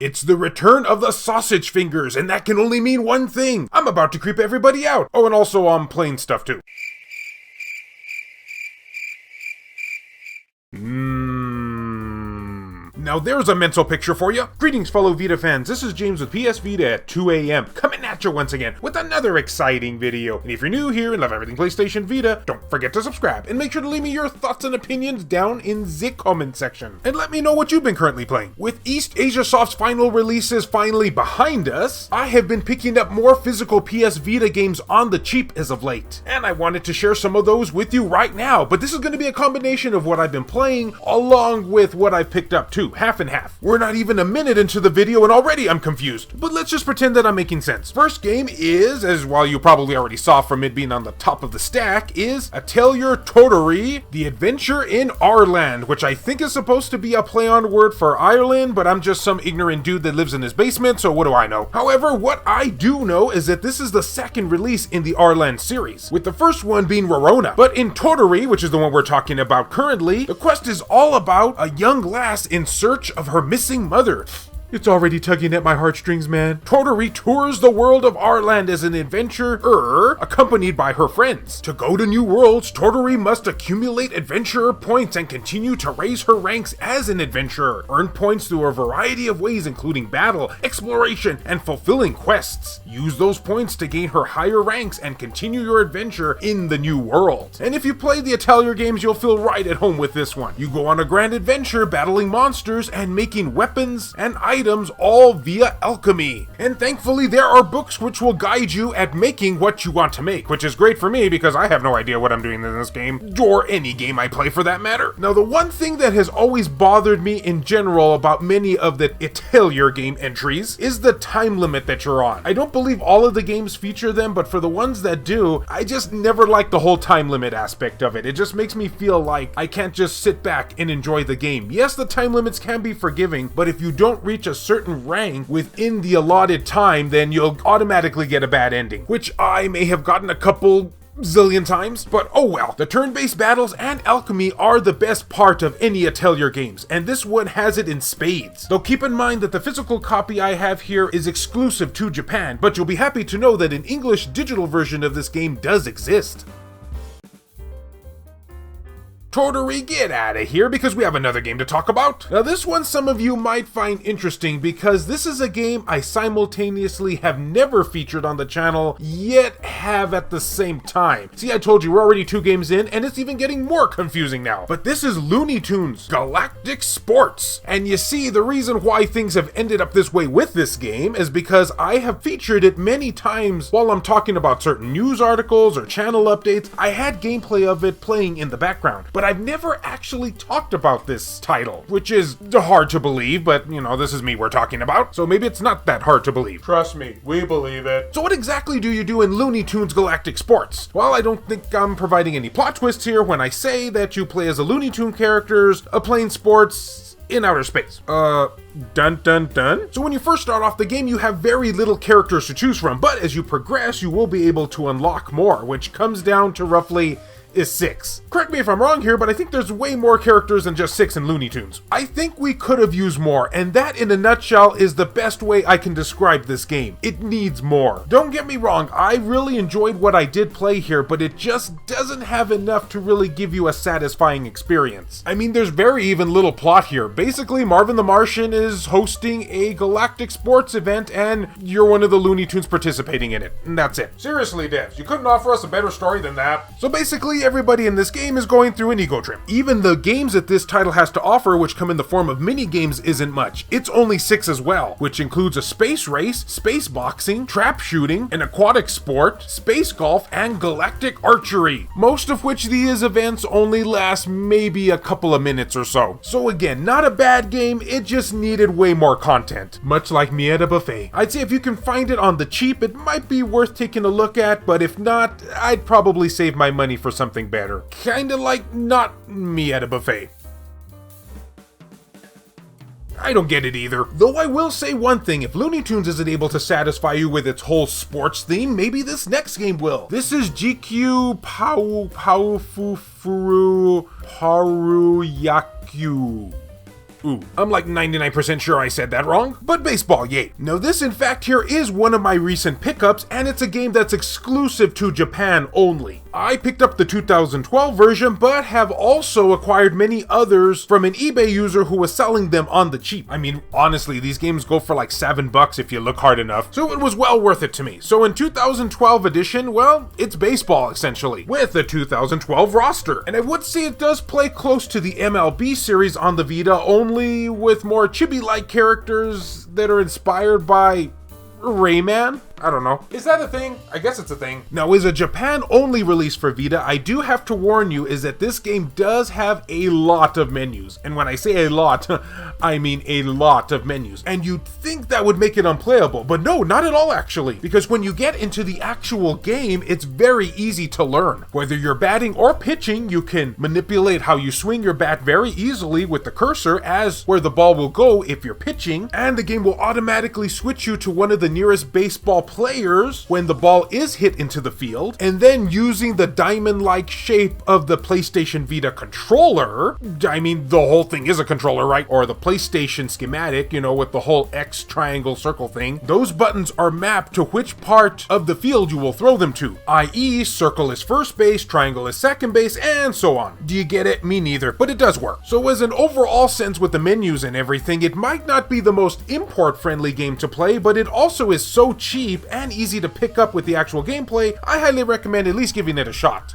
It's the return of the sausage fingers, and that can only mean one thing. I'm about to creep everybody out. Oh, and also I'm playing stuff too. Now there's a mental picture for you. Greetings fellow Vita fans, this is James with PSVita at 2 a.m. coming at you once again with another exciting video. And if you're new here and love everything PlayStation Vita, don't forget to subscribe and make sure to leave me your thoughts and opinions down in the comment section. And let me know what you've been currently playing. With East Asia Soft's final releases finally behind us, I have been picking up more physical PS Vita games on the cheap as of late. And I wanted to share some of those with you right now, but this is going to be a combination of what I've been playing along with what I've picked up too. Half and half. We're not even a minute into the video and already I'm confused, but let's just pretend that I'm making sense. First game is, as while you probably already saw from it being on the top of the stack, is Atelier Totori, The Adventure in Our Land, which I think is supposed to be a play on word for Ireland, but I'm just some ignorant dude that lives in his basement, so what do I know? However, what I do know is that this is the second release in the Our Land series, with the first one being Rorona. But in Totori, which is the one we're talking about currently, the quest is all about a young lass in search of her missing mother. It's already tugging at my heartstrings, man. Totori tours the world of our land as an adventurer, accompanied by her friends. To go to new worlds, Totori must accumulate adventurer points and continue to raise her ranks as an adventurer. Earn points through a variety of ways, including battle, exploration, and fulfilling quests. Use those points to gain her higher ranks and continue your adventure in the new world. And if you play the Atelier games, you'll feel right at home with this one. You go on a grand adventure battling monsters and making weapons and items all via alchemy. And thankfully there are books which will guide you at making what you want to make, which is great for me because I have no idea what I'm doing in this game, or any game I play for that matter. Now the one thing that has always bothered me in general about many of the Atelier game entries is the time limit that you're on. I don't believe all of the games feature them, but for the ones that do, I just never like the whole time limit aspect of it. It just makes me feel like I can't just sit back and enjoy the game. Yes, the time limits can be forgiving, but if you don't reach a certain rank within the allotted time, then you'll automatically get a bad ending, which I may have gotten a couple zillion times, but oh well. The turn-based battles and alchemy are the best part of any Atelier games, and this one has it in spades. Though keep in mind that the physical copy I have here is exclusive to Japan, but you'll be happy to know that an English digital version of this game does exist. Totori, get out of here because we have another game to talk about. Now this one some of you might find interesting because this is a game I simultaneously have never featured on the channel, yet have at the same time. See, I told you we're already 2 games in and it's even getting more confusing now. But this is Looney Tunes Galactic Sports. And you see, the reason why things have ended up this way with this game is because I have featured it many times while I'm talking about certain news articles or channel updates. I had gameplay of it playing in the background, but I've never actually talked about this title, which is hard to believe, but you know, this is me we're talking about, so maybe it's not that hard to believe. Trust me, we believe it. So what exactly do you do in Looney Tunes Galactic Sports? Well, I don't think I'm providing any plot twists here when I say that you play as a Looney Tune characters, playing sports in outer space. Dun dun dun. So when you first start off the game, you have very little characters to choose from, but as you progress, you will be able to unlock more, which comes down to roughly is 6. Correct me if I'm wrong here, but I think there's way more characters than just 6 in Looney Tunes. I think we could have used more, and that in a nutshell is the best way I can describe this game. It needs more. Don't get me wrong, I really enjoyed what I did play here, but it just doesn't have enough to really give you a satisfying experience. I mean, there's very even little plot here. Basically, Marvin the Martian is hosting a galactic sports event, and you're one of the Looney Tunes participating in it, and that's it. Seriously, devs, you couldn't offer us a better story than that. So basically, everybody in this game is going through an ego trip. Even the games that this title has to offer, which come in the form of mini games, isn't much. It's only 6 as well, which includes a space race, space boxing, trap shooting, an aquatic sport, space golf, and galactic archery. Most of which these events only last maybe a couple of minutes or so. So again, not a bad game, it just needed way more content. Much like me at a buffet. I'd say if you can find it on the cheap, it might be worth taking a look at, but if not, I'd probably save my money for something better. Kinda like not me at a buffet. I don't get it either. Though I will say one thing, if Looney Tunes isn't able to satisfy you with its whole sports theme, maybe this next game will. This is Jikkyou Paru Yaku. Ooh, I'm like 99% sure I said that wrong, but baseball, yay. Now this in fact here is one of my recent pickups, and it's a game that's exclusive to Japan only. I picked up the 2012 version, but have also acquired many others from an eBay user who was selling them on the cheap. I mean, honestly, these games go for like $7 if you look hard enough, so it was well worth it to me. So in 2012 edition, well, it's baseball essentially, with a 2012 roster. And I would say it does play close to the MLB series on the Vita, only with more chibi-like characters that are inspired by Rayman? I don't know. Is that a thing? I guess it's a thing. Now, as a Japan-only release for Vita, I do have to warn you is that this game does have a lot of menus. And when I say a lot, I mean a lot of menus. And you'd think that would make it unplayable, but no, not at all actually. Because when you get into the actual game, it's very easy to learn. Whether you're batting or pitching, you can manipulate how you swing your bat very easily with the cursor as where the ball will go if you're pitching, and the game will automatically switch you to one of the nearest baseball players when the ball is hit into the field, and then using the diamond-like shape of the PlayStation Vita controller, I mean, the whole thing is a controller, right? Or the PlayStation schematic, you know, with the whole X triangle circle thing, those buttons are mapped to which part of the field you will throw them to, i.e. circle is first base, triangle is second base, and so on. Do you get it? Me neither, but it does work. So as an overall sense with the menus and everything, it might not be the most import-friendly game to play, but it also is so cheap and easy to pick up with the actual gameplay, I highly recommend at least giving it a shot.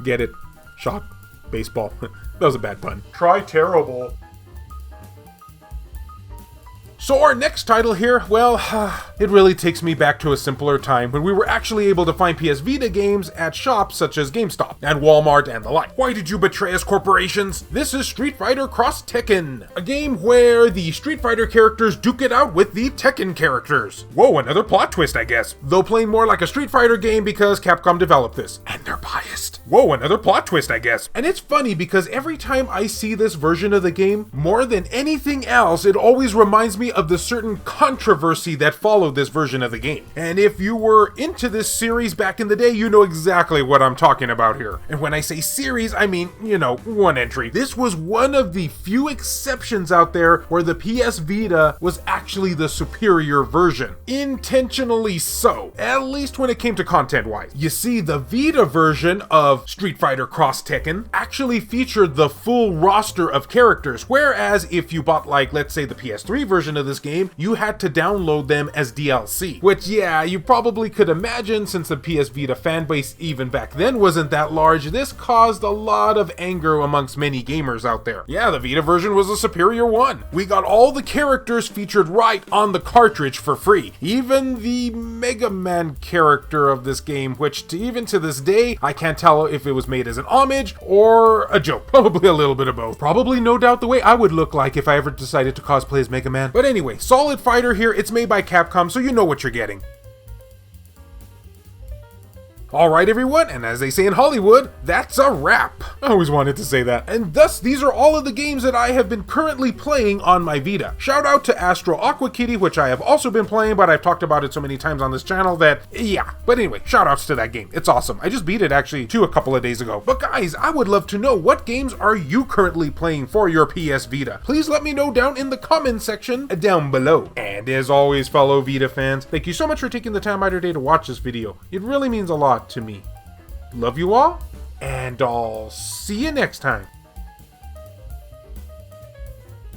Get it? Shot? Baseball. That was a bad pun. Try terrible. So our next title here, well, it really takes me back to a simpler time when we were actually able to find PS Vita games at shops such as GameStop and Walmart and the like. Why did you betray us, corporations? This is Street Fighter Crossticken, a game where the Street Fighter characters duke it out with the Tekken characters. Whoa, another plot twist, I guess. Though playing more like a Street Fighter game because Capcom developed this, and they're biased. Whoa, another plot twist, I guess. And it's funny because every time I see this version of the game, more than anything else, it always reminds me of the certain controversy that followed this version of the game. And if you were into this series back in the day, you know exactly what I'm talking about here. And when I say series, I mean, you know, one entry. This was one of the few exceptions out there where the PS Vita was actually the superior version. Intentionally so, at least when it came to content-wise. You see, the Vita version of Street Fighter Crossticken actually featured the full roster of characters, whereas if you bought, like, let's say the PS3 version of this game, you had to download them as DLC. Which, yeah, you probably could imagine, since the PS Vita fanbase even back then wasn't that large, this caused a lot of anger amongst many gamers out there. Yeah, the Vita version was a superior one. We got all the characters featured right on the cartridge for free. Even the Mega Man character of this game, which even to this day, I can't tell if it was made as an homage or a joke. Probably a little bit of both. Probably no doubt the way I would look like if I ever decided to cosplay as Mega Man. But anyway, solid fighter here. It's made by Capcom, so you know what you're getting. Alright everyone, and as they say in Hollywood, that's a wrap. I always wanted to say that. And thus, these are all of the games that I have been currently playing on my Vita. Shout out to Astro Aqua Kitty, which I have also been playing, but I've talked about it so many times on this channel that, yeah. But anyway, shout outs to that game. It's awesome. I just beat it actually a couple of days ago. But guys, I would love to know, what games are you currently playing for your PS Vita? Please let me know down in the comments section down below. And as always, fellow Vita fans, thank you so much for taking the time out of your day to watch this video. It really means a lot to me. Love you all, and I'll see you next time.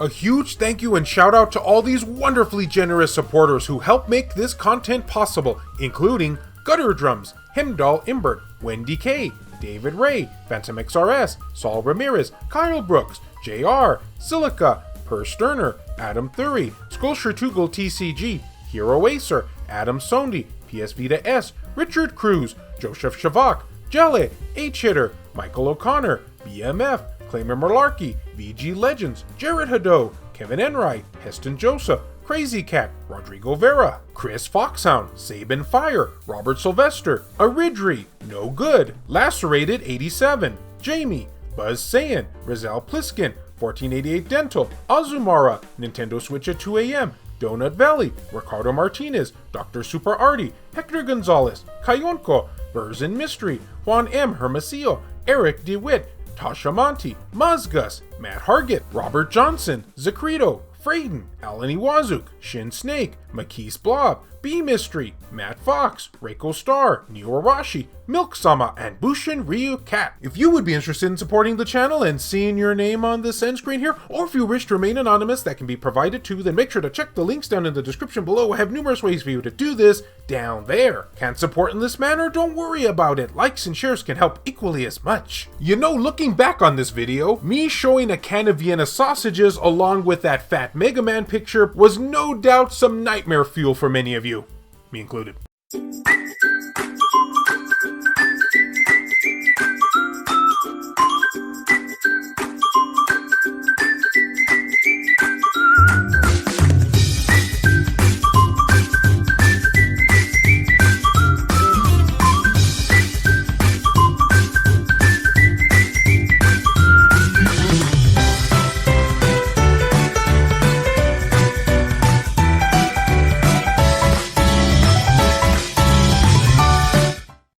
A huge thank you and shout out to all these wonderfully generous supporters who help make this content possible, including Gutter Drums, Hemdall Imbert, Wendy K, David Ray, Phantom XRS, Saul Ramirez, Kyle Brooks, JR, Silica, Per Sterner, Adam Thury, Skullshirtugal TCG, Hero Acer, Adam Sondi, PS Vita S, Richard Cruz, Joseph Shavak, Jelly, H-Hitter, Michael O'Connor, BMF, Claimer Malarkey, VG Legends, Jared Haddo, Kevin Enright, Heston Joseph, Crazy Cat, Rodrigo Vera, Chris Foxhound, Sabin Fire, Robert Sylvester, Aridri, No Good, Lacerated 87, Jamie, Buzz Sayin, Rizal Pliskin, 1488 Dental, Azumara, Nintendo Switch at 2 AM, Donut Valley, Ricardo Martinez, Dr. Super Artie, Hector Gonzalez, Kayonko, Burzin Mystery, Juan M. Hermosillo, Eric DeWitt, Tasha Monty, Muzgus, Matt Hargett, Robert Johnson, Zacrito, Frayden, Alan Iwazuk, Shin Snake, Makis Blob, B-Mystery, Matt Fox, Reiko Star, Neo Arashi, Milk Sama, and Bushin Ryu Cat. If you would be interested in supporting the channel and seeing your name on this end screen here, or if you wish to remain anonymous, that can be provided too, then make sure to check the links down in the description below. I have numerous ways for you to do this down there. Can't support in this manner? Don't worry about it. Likes and shares can help equally as much. You know, looking back on this video, me showing a can of Vienna sausages along with that fat Mega Man picture was no doubt some nightmare fuel for many of you, me included.